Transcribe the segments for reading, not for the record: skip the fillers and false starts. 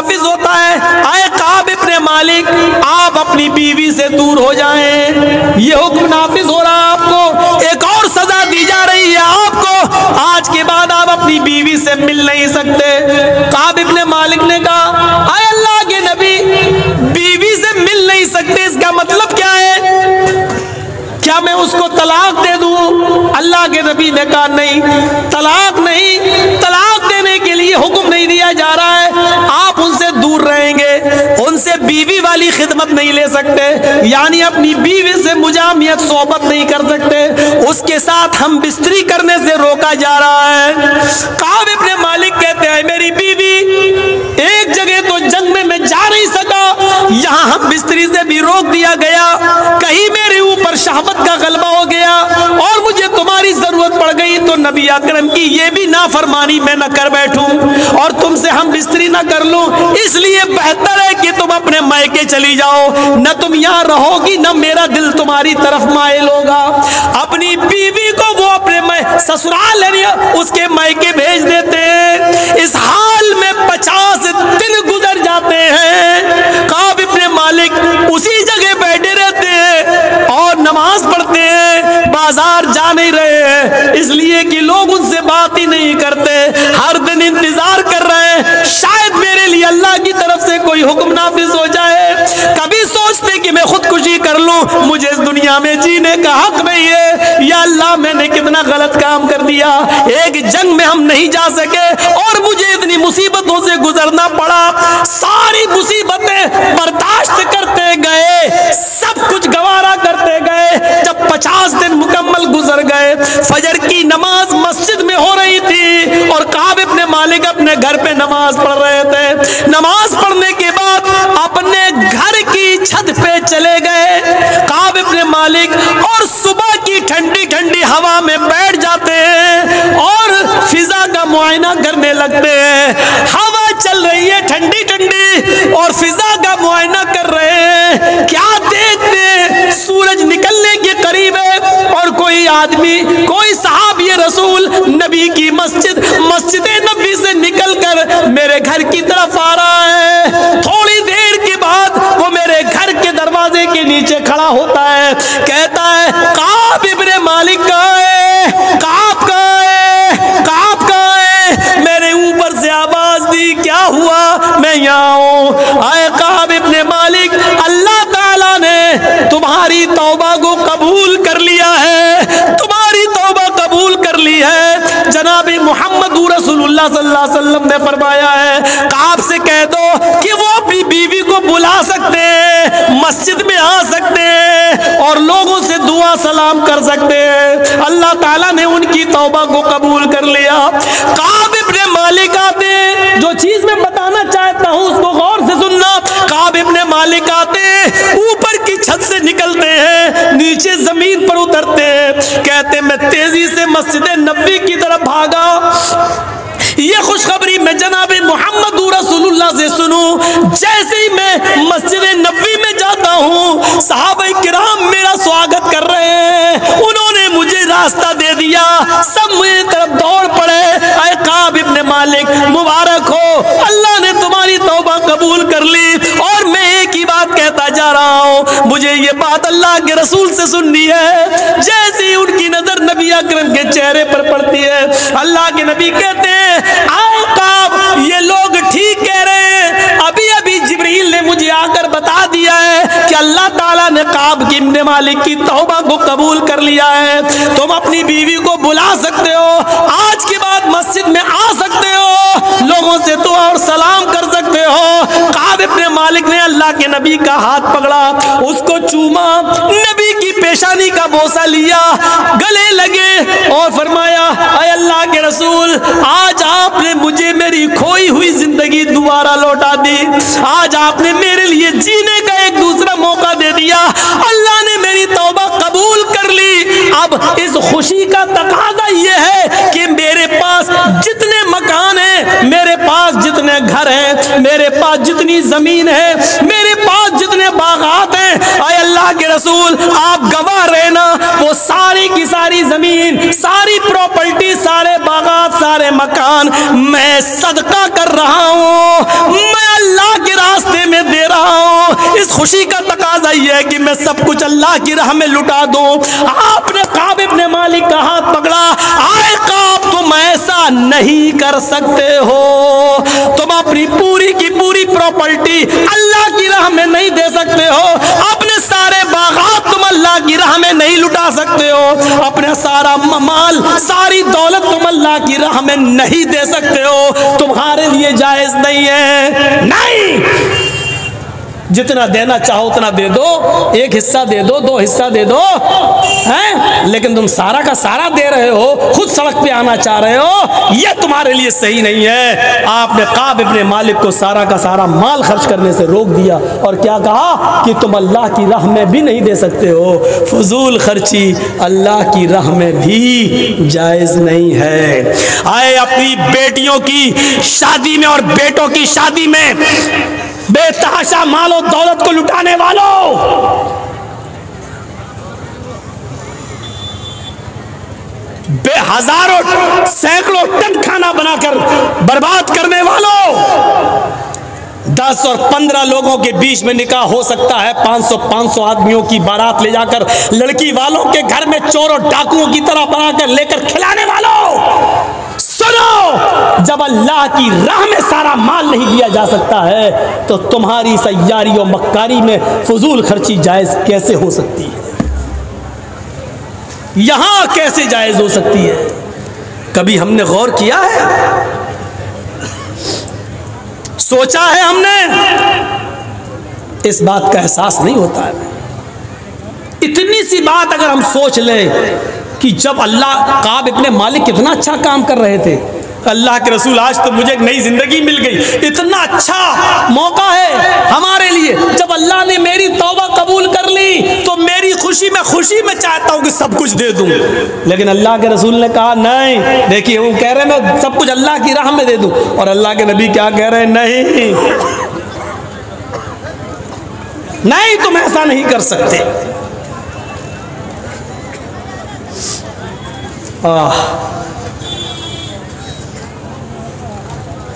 नाफिज होता है, आए काब इब्ने मालिक आप अपनी बीवी से दूर हो जाएं, ये हुक्म नाफिज हो रहा है आपको, एक और सजा दी जा रही है आपको, आज के बाद आप अपनी बीवी से मिल नहीं सकते। काब इब्ने मालिक ने कहा, आए अल्लाह के नबी, बीवी से मिल नहीं सकते इसका मतलब क्या है? क्या मैं उसको तलाक दे दूं? अल्लाह के नबी ने कहा नहीं, तलाक नहीं, तलाक देने के लिए हुक्म नहीं दिया जा रहा है, आप उनसे दूर रहेंगे, उनसे बीवी वाली खिदमत नहीं ले सकते, यानी अपनी बीवी से मुजामियत सोबत नहीं कर सकते, उसके साथ हम बिस्तरी करने से रोका जा रहा है। काब इब्ने मालिक कहते हैं मेरी बीवी एक जगह तो जंग में मैं जा नहीं सका, यहाँ हम बिस्तरी से भी रोक दिया गया, कहीं मेरे ऊपर शहवत का गलबा हो गया और मुझे तुम्हारी जरूरत पड़ गई तो नबी अकरम की ये भी नाफरमानी मैं न कर बैठूं और तुमसे हम बिस्तरी न कर लूं, इसलिए बेहतर है कि तुम अपने मायके चली जाओ, न तुम यहाँ रहोगी न मेरा दिल तुम्हारी तरफ मायल होगा। अपनी बीवी को वो अपने ससुराल उसके मायके भेज देते हैं। इस हाल में 50 दिन गुजर जाते हैं, काब इब्ने मालिक उसी जगह बैठे रहते हैं और नमाज पढ़ते हैं, बाजार जा नहीं रहे हैं इसलिए कि लोग उनसे बात ही नहीं करते, हर दिन इंतजार कर रहे हैं शायद मेरे लिए अल्लाह की तरफ से कोई हुक्म नाफिज हो जाए। कभी सोचते कि मैं खुदकुशी कर लूं, मुझे इस दुनिया में जीने का हक नहीं है, या अल्लाह मैंने कितना गलत काम कर दिया, एक जंग में हम नहीं जा सके और मुझे इतनी मुसीबतों से गुजरना पड़ा, सारी मुसीबतें बर्दाश्त करते गए, सब कुछ गवारा करते गए। जब 50 दिन मुकम्मल गुजर गए, फजर की नमाज मस्जिद में हो रही थी और काब इब्ने मालिक अपने घर पे नमाज पढ़ रहे थे। नमाज पढ़ने के बाद अपने घर की छत पे चले गए काब इब्ने मालिक और सुबह की ठंडी ठंडी हवा में बैठ जाते हैं और फिजा का मुआयना करने लगते हैं। हवा चल रही है ठंडी ठंडी और फिजा का मुआयना कर रहे हैं, क्या देखते हैं सूरज निकलने के करीब है और कोई आदमी, कोई सहाबी रसूल नबी की मस्जिद नबी से निकलकर मेरे घर की तरफ आ रहा है। थोड़ी देर के बाद वो मेरे घर के दरवाजे के नीचे खड़ा होता है, कहता है काब इब्ने मालिक कहाँ है, काब कहाँ है, काब कहाँ है? मेरे ऊपर से आवाज दी, क्या हुआ? मैं यहाँ हूँ। आए काब इब्ने मालिक, अल्लाह ताला ने तुम्हारी तौबा को कबूल कर लिया है, तुम्हारी तौबा कबूल कर ली है। जनाब मोहम्मद रसूलुल्लाह सल्लल्लाहु अलैहि वसल्लम ने फरमाया है काब से कह दो कि वो अपनी बीवी को बुला सकते हैं, मस्जिद में आ सकते हैं और लोगों से दुआ सलाम कर सकते हैं। अल्लाह ताला ने उनकी तौबा को कबूल कर लिया। काब इब्ने मालिक आते, जो चीज मैं बताना चाहता हूँ उसको गौर से सुनना। काब इब्ने मालिक आते, ऊपर की छत से निकलते हैं, नीचे जमीन पर उतरते हैं, कहते मैं तेजी से मस्जिद नबी की तरफ भागा। ये खुशखबरी मैं जनाब मोहम्मद रसूलुल्लाह से सुनूं। जैसे ही मैं मस्जिद नबी में जाता हूँ, सहाबा किराम मेरा स्वागत कर रहे हैं, उन्होंने मुझे रास्ता दे दिया, सब मेरी तरफ दौड़ पड़े। ऐ काब इब्ने मालिक मुबारक हो, अल्लाह ने तुम्हारी तौबा कबूल कर ली। और मैं एक ही बात कहता जा रहा हूँ, मुझे ये बात अल्लाह के रसूल से सुननी है। जैसे ही उनकी नजर नबी अकरम के चेहरे पर पड़ती है, अल्लाह के नबी कहते हैं आओ काब, ये लोग ठीक कह रहे हैं, अभी अभी जिब्रील ने मुझे आकर बता दिया है कि अल्लाह ताला ने काब इब्ने मालिक की तौबा को कबूल कर लिया है, तुम अपनी बीवी को बुला सकते हो, आज के बाद मस्जिद में आ सकते हो, लोगों से दुआ और सलाम कर सकते हो। काब इब्ने मालिक ने अल्लाह के नबी का हाथ पकड़ा, उसको चूमा, नबी की पेशानी का बोसा लिया, गले लगे और फरमाया ऐ अल्लाह के रसूल, आज आपने मुझे मेरी खोई हुई जिंदगी दोबारा लौटा दी, आज आपने मेरे लिए जीने का एक दूसरा मौका दे दिया, अल्लाह ने मेरी तौबा कबूल कर ली। अब इस खुशी का तकाजा ये है कि मेरे पास जितने मकान हैं, मेरे पास जितने घर हैं, मेरे पास जितनी जमीन है, मेरे पास जितने बागात हैं, ऐ अल्लाह के रसूल आप गवाह रहना, वो सारी की सारी जमीन, सारी प्रॉपर्टी, सारे बागात, सारे मकान मैं सदका कर रहा हूँ, मैं अल्लाह के रास्ते में दे रहा हूं, इस खुशी का तकाजा ये है कि मैं सब कुछ अल्लाह की राह में लुटा दूं। आपने काब इब्ने मालिक का हाथ पकड़ा, आए काब तुम ऐसा नहीं कर सकते हो, तुम अपनी पूरी की पूरी प्रॉपर्टी अल्लाह की राह में नहीं दे सकते हो, अपने सारे बागात तुम अल्लाह की राह में नहीं लुटा सकते हो, अपना सारा माल सारी दौलत तुम अल्लाह की राह में नहीं दे सकते हो, तुम्हारे लिए जायज नहीं है। नहीं, जितना देना चाहो उतना दे दो, एक हिस्सा दे दो, दो हिस्सा दे दो, हैं? लेकिन तुम सारा का सारा दे रहे हो, खुद सड़क पे आना चाह रहे हो, यह तुम्हारे लिए सही नहीं है। आपने काब इब्ने मालिक को सारा का सारा माल खर्च करने से रोक दिया और क्या कहा कि तुम अल्लाह की राह में भी नहीं दे सकते हो। फजूल खर्ची अल्लाह की राह में भी जायज नहीं है। आए अपनी बेटियों की शादी में और बेटों की शादी में बेतहाशा मालो दौलत को लुटाने वालों, बेहजारों सैकड़ों टन खाना बनाकर बर्बाद करने वालों, 10 और 15 लोगों के बीच में निकाह हो सकता है, 500 आदमियों की बारात ले जाकर लड़की वालों के घर में चोरों डाकुओं की तरह बनाकर लेकर खिलाने वालों, सुनो, जब अल्लाह की राह में सारा माल नहीं दिया जा सकता है तो तुम्हारी सैयारी और मक्कारी में फजूल खर्ची जायज कैसे हो सकती है? यहां कैसे जायज हो सकती है? कभी हमने गौर किया है, सोचा है हमने? इस बात का एहसास नहीं होता है। इतनी सी बात अगर हम सोच लें कि जब अल्लाह, काब इब्ने मालिक कितना अच्छा काम कर रहे थे, अल्लाह के रसूल आज तो मुझे एक नई जिंदगी मिल गई, इतना अच्छा मौका है हमारे लिए, जब अल्लाह ने मेरी तौबा कबूल कर ली तो मेरी खुशी में चाहता हूं कि सब कुछ दे दूं। लेकिन अल्लाह के रसूल ने कहा नहीं, देखिए वो कह रहे मैं सब कुछ अल्लाह की राह में दे दूं, और अल्लाह के नबी क्या कह रहे हैं? नहीं नहीं, तुम ऐसा नहीं कर सकते।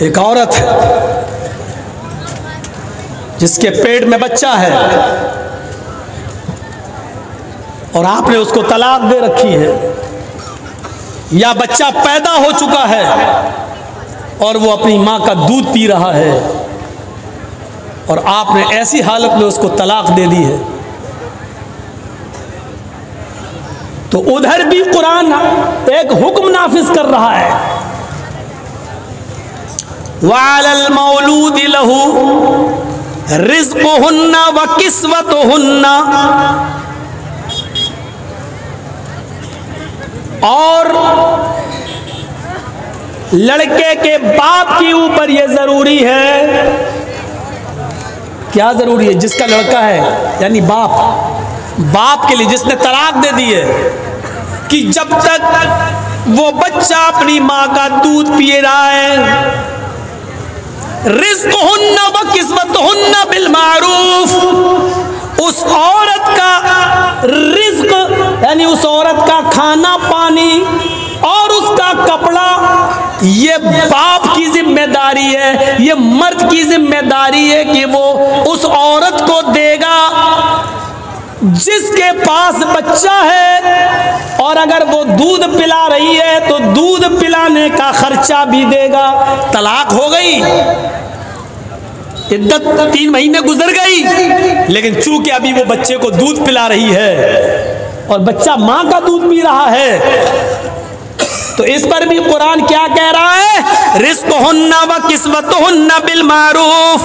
एक औरत है जिसके पेट में बच्चा है और आपने उसको तलाक दे रखी है, या बच्चा पैदा हो चुका है और वो अपनी मां का दूध पी रहा है और आपने ऐसी हालत में उसको तलाक दे दी है, तो उधर भी कुरान एक हुक्म नाफिज कर रहा है, वालल मौलूद लहू रिज़्क़ुहुन्ना व किस्वतुहुन्ना, और लड़के के बाप के ऊपर यह जरूरी है। क्या जरूरी है? जिसका लड़का है यानी बाप के लिए जिसने तलाक दे दी है, कि जब तक वो बच्चा अपनी मां का दूध पी रहा है, रिज़्क़ुहुन्ना व किस्वतुहुन्ना बिल मारूफ, उस औरत का रिज़्क़ यानी उस औरत का खाना पानी और उसका कपड़ा, ये बाप की जिम्मेदारी है, ये मर्द की जिम्मेदारी है कि वो उस औरत को देगा जिसके पास बच्चा है, और अगर वो दूध पिला रही है तो दूध पिलाने का खर्चा भी देगा। तलाक हो गई, इद्दत 3 महीने गुजर गई, लेकिन चूंकि अभी वो बच्चे को दूध पिला रही है और बच्चा मां का दूध पी रहा है, तो इस पर भी कुरान क्या कह रहा है? रिज़्क़ुहुन्ना व किस्वतुहुन्ना बिल मारूफ,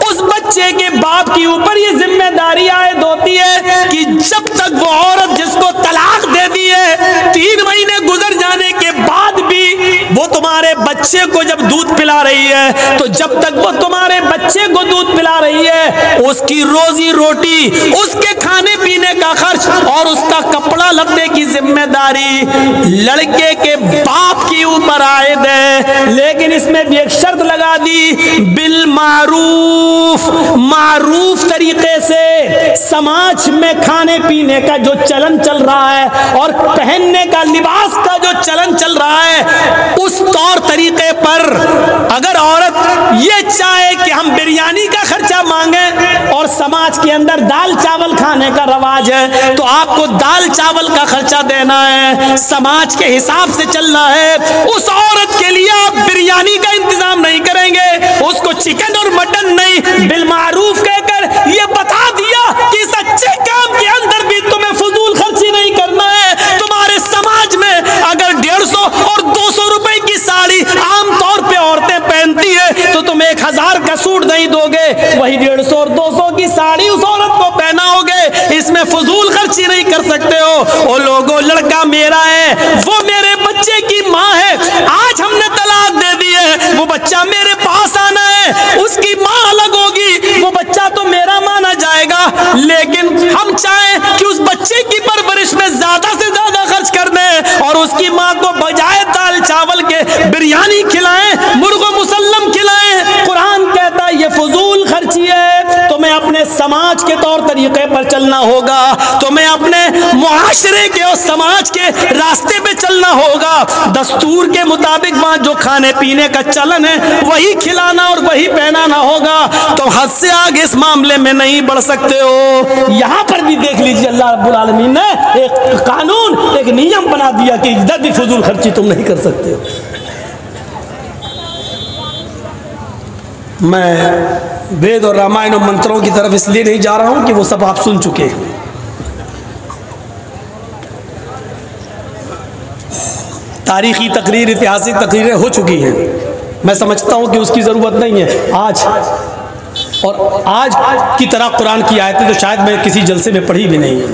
उस बच्चे के बाप के ऊपर ये जिम्मेदारी आयद होती है कि जब तक वो औरत जिसको तलाक दे दी है 3 महीने गुजर जाने के बाद भी वो तुम्हारे बच्चे को जब दूध पिला रही है, तो जब तक वो तुम्हारे बच्चे को दूध पिला रही है, उसकी रोजी रोटी, उसके खाने पीने का खर्च और उसका कपड़ा लत्ते की जिम्मेदारी लड़के के बाप के ऊपर आयद है। लेकिन इसमें भी एक शर्त लगा दी, बिल मारूफ, मारूफ तरीके से। समाज में खाने पीने का जो चलन चल रहा है और पहनने का, लिबास का जो चलन चल रहा है, उस तौर तरीके पर अगर औरत ये चाहे कि हम बिरयानी का खर्चा मांगे और समाज के अंदर दाल चावल खाने का रवाज है, तो आपको दाल चावल का खर्चा देना है, समाज के हिसाब से चलना है। उस औरत के लिए आप बिरयानी का इंतजाम नहीं करेंगे, उसको चिकन और मटन नहीं, बिलमारूफ कहकर ये बता दिया कि इस अच्छे काम के अंदर भी तुम्हें फजूल खर्ची नहीं करना है। तुम्हारे समाज में अगर 150 और 200 रुपए की साड़ी आमतौर पे औरतें पहनती है, तो तुम 1000 का सूट नहीं दोगे, वही 150 और 200 की साड़ी उस औरत को पहनाओगे। इसमें फजूल खर्ची नहीं कर सकते हो। ओ लोगों, लड़का मेरा है, वो मेरे बच्चे की माँ है, आज हमने तलाक दे दी है, वो बच्चा मेरे पास आना है, उसकी माँ अलग होगी, वो बच्चा तो मेरा माना जाएगा, लेकिन हम चाहें कि उस बच्चे की परवरिश में ज्यादा से ज्यादा खर्च कर दें और उसकी माँ को बजाय दाल चावल के बिरयानी खिलाएं, मुर्गो मुसल्लम खिलाएं। कुरान कहता है ये फजूल खर्ची है। तुम्हें अपने समाज के तौर तरीके पर चलना होगा, तुम्हें अपने मुआशरे के और समाज के रास्ते पे चलना होगा। दस्तूर के मुताबिक वहां जो खाने पीने का चलन है वही खिलाना और वही पहनाना होगा। तो हद से आगे इस मामले में नहीं बढ़ सकते हो। यहां पर भी देख लीजिए, अल्लाह रब्बुल आलमीन ने एक कानून, एक नियम बना दिया कि इधर भी फजूल खर्ची तुम नहीं कर सकते हो। मैं वेद और रामायण और मंत्रों की तरफ इसलिए नहीं जा रहा हूं कि वो सब आप सुन चुके हैं। तारीखी तकरीर, ऐतिहासिक तकरीरें हो चुकी हैं। मैं समझता हूं कि उसकी ज़रूरत नहीं है। आज की तरह कुरान की आयतें तो शायद मैं किसी जलसे में पढ़ी भी नहीं है।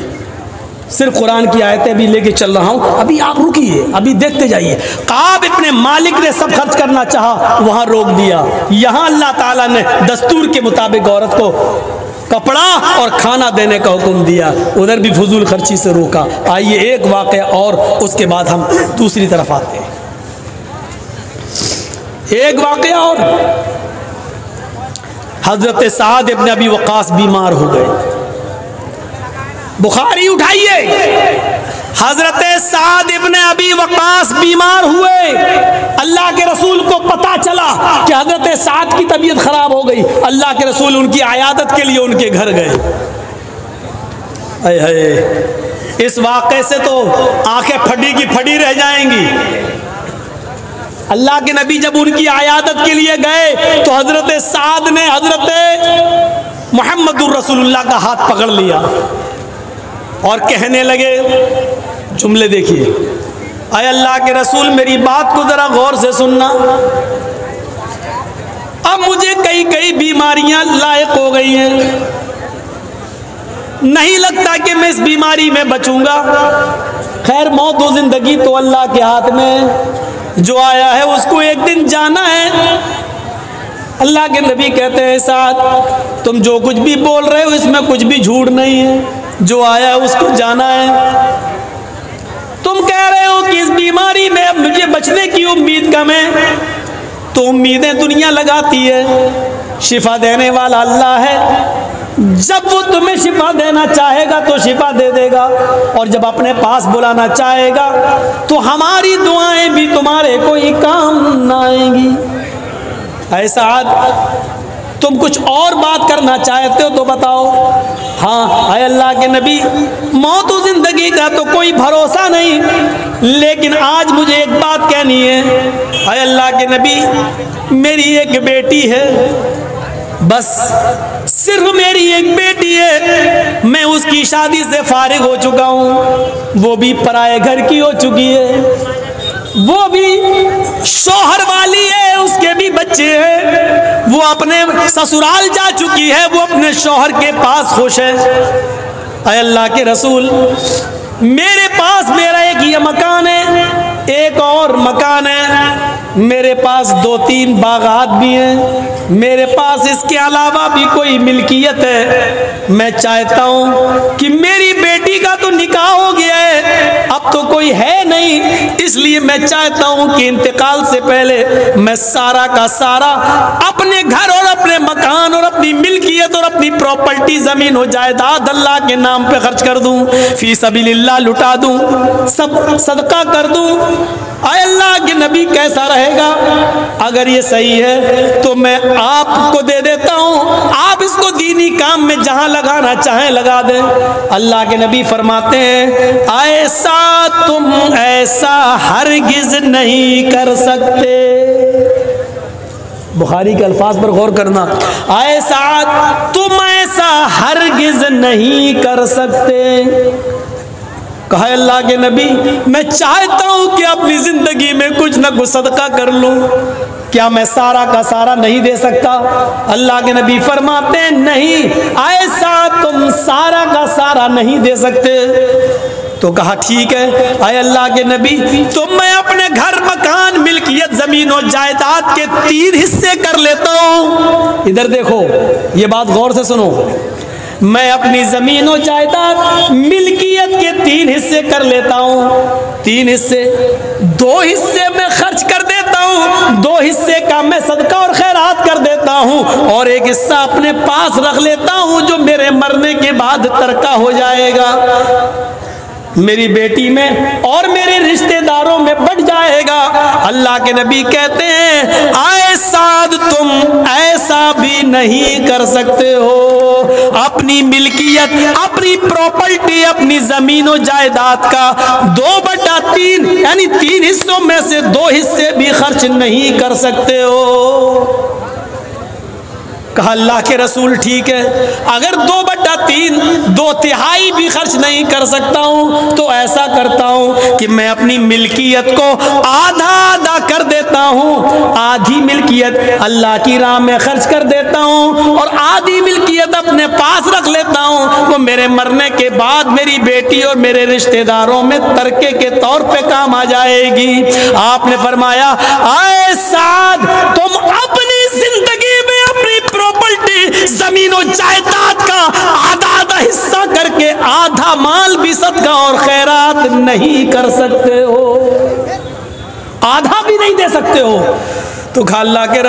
सिर्फ कुरान की आयतें भी लेके चल रहा हूं। अभी आप रुकिए, अभी देखते जाइए। काब इब्ने मालिक ने सब खर्च करना चाहा, वहां रोक दिया। यहां अल्लाह ताला ने दस्तूर के मुताबिक औरत को कपड़ा और खाना देने का हुक्म दिया, उधर भी फजूल खर्ची से रोका। आइए एक वाक़या और, उसके बाद हम दूसरी तरफ आते हैं। एक वाक़या और, हजरत साद इब्ने अबी वक़ास बीमार हो गए। बुखारी उठाइए, हजरत साद इब्ने अबी वक़ास बीमार हुए। अल्लाह के रसूल को पता चला कि हजरत साद की तबीयत खराब हो गई। अल्लाह के रसूल उनकी आयादत के लिए उनके घर गए। इस वाक़े से तो आंखें फटी की फटी रह जाएंगी। अल्लाह के नबी जब उनकी आयादत के लिए गए तो हजरत साद ने हजरत मुहम्मदुर रसूलुल्लाह का हाथ पकड़ लिया और कहने लगे, जुमले देखिए, अय अल्लाह के रसूल मेरी बात को जरा गौर से सुनना। अब मुझे कई कई बीमारियां लायक हो गई हैं, नहीं लगता कि मैं इस बीमारी में बचूंगा। खैर, मौत और जिंदगी तो अल्लाह के हाथ में, जो आया है उसको एक दिन जाना है। अल्लाह के नबी कहते हैं, साथ तुम जो कुछ भी बोल रहे हो इसमें कुछ भी झूठ नहीं है, जो आया है उसको जाना है। तुम कह रहे हो कि इस बीमारी में अब मुझे बचने की उम्मीद कम है, तो उम्मीदें दुनिया लगाती है, शिफा देने वाला अल्लाह है। जब वो तुम्हें शिफा देना चाहेगा तो शिफा दे देगा, और जब अपने पास बुलाना चाहेगा तो हमारी दुआएं भी तुम्हारे कोई काम ना आएंगी। ऐसा तुम कुछ और बात करना चाहते हो तो बताओ। हाँ, आए अल्लाह के नबी, मौत और जिंदगी का तो कोई भरोसा नहीं, लेकिन आज मुझे एक बात कहनी है। आए अल्लाह के नबी, मेरी एक बेटी है, बस सिर्फ मेरी एक बेटी है। मैं उसकी शादी से फारिग हो चुका हूँ, वो भी पराए घर की हो चुकी है, वो भी शौहर वाली है, उसके भी बच्चे हैं, वो अपने ससुराल जा चुकी है, वो अपने शौहर के पास खुश है। ऐ अल्लाह के रसूल, मेरे पास मेरा एक ये मकान है, एक और मकान है, मेरे पास 2-3 बागात भी हैं, मेरे पास इसके अलावा भी कोई मिल्कियत है। मैं चाहता हूँ कि मेरी बेटी का तो निकाह हो गया है, अब तो कोई है नहीं, इसलिए मैं चाहता हूँ कि इंतकाल से पहले मैं सारा का सारा अपने घर और अपने मकान और अपनी मिल्कियत और अपनी प्रॉपर्टी, ज़मीन हो जायदाद अल्लाह के नाम पे खर्च कर दूँ, फी सबीलिल्लाह लुटा दूँ, सब सदका कर दूँ। ऐ अल्लाह के नबी कैसा रहेगा? अगर ये सही है तो मैं आपको दे देता हूं, आप इसको दीनी काम में जहां लगाना चाहें लगा दें। अल्लाह के नबी फरमाते हैं, ऐसा तुम ऐसा हरगिज नहीं कर सकते। बुखारी के अल्फाज पर गौर करना, ऐसा तुम ऐसा हरगिज नहीं कर सकते। कहा अल्लाह के नबी, मैं चाहता हूं कि अपनी जिंदगी में कुछ न कुछ सदका कर लूं, क्या मैं सारा का सारा नहीं दे सकता? अल्लाह के नबी फरमाते हैं, नहीं, ऐसा तुम सारा का सारा नहीं दे सकते। तो कहा ठीक है, आए अल्लाह के नबी, तो मैं अपने घर मकान मिल्कियत जमीन और जायदाद के 3 हिस्से कर लेता हूं। इधर देखो, ये बात गौर से सुनो, मैं अपनी जमीन और जायदाद मिल्कियत के 3 हिस्से कर लेता हूं। 3 हिस्से, 2 हिस्से में खर्च कर देता हूं, 2 हिस्से का मैं सदका और खैरात कर देता हूं, और 1 हिस्सा अपने पास रख लेता हूं जो मेरे मरने के बाद तरका हो जाएगा, मेरी बेटी में और मेरे रिश्तेदारों में बढ़ जाएगा। अल्लाह के नबी कहते हैं, आए साद तुम ऐसा भी नहीं कर सकते हो। अपनी मिल्कियत, अपनी प्रॉपर्टी, अपनी जमीन और जायदाद का 2/3 यानी 3 हिस्सों में से 2 हिस्से भी खर्च नहीं कर सकते हो। कहा अल्लाह के रसूल ठीक है, अगर 2/3 2/3 भी खर्च नहीं कर सकता हूं तो ऐसा करता हूं कि मैं अपनी मिल्कियत को आधा आधा कर देता हूं। आधी मिल्कियत अल्लाह की राह में खर्च कर देता हूं और आधी मिल्कियत अपने पास रख लेता हूं, वो मेरे मरने के बाद मेरी बेटी और मेरे रिश्तेदारों में तरके के तौर पे काम आ जाएगी। आपने फरमाया, आए साद तुम अपनी जिंदगी में अपनी प्रॉपर्टी, जमीन और जायदाद का आधा आधा हिस्सा करके आधा माल भी सदका और खैरात नहीं कर सकते हो, आधा भी नहीं दे सकते हो। तो अल्लाह के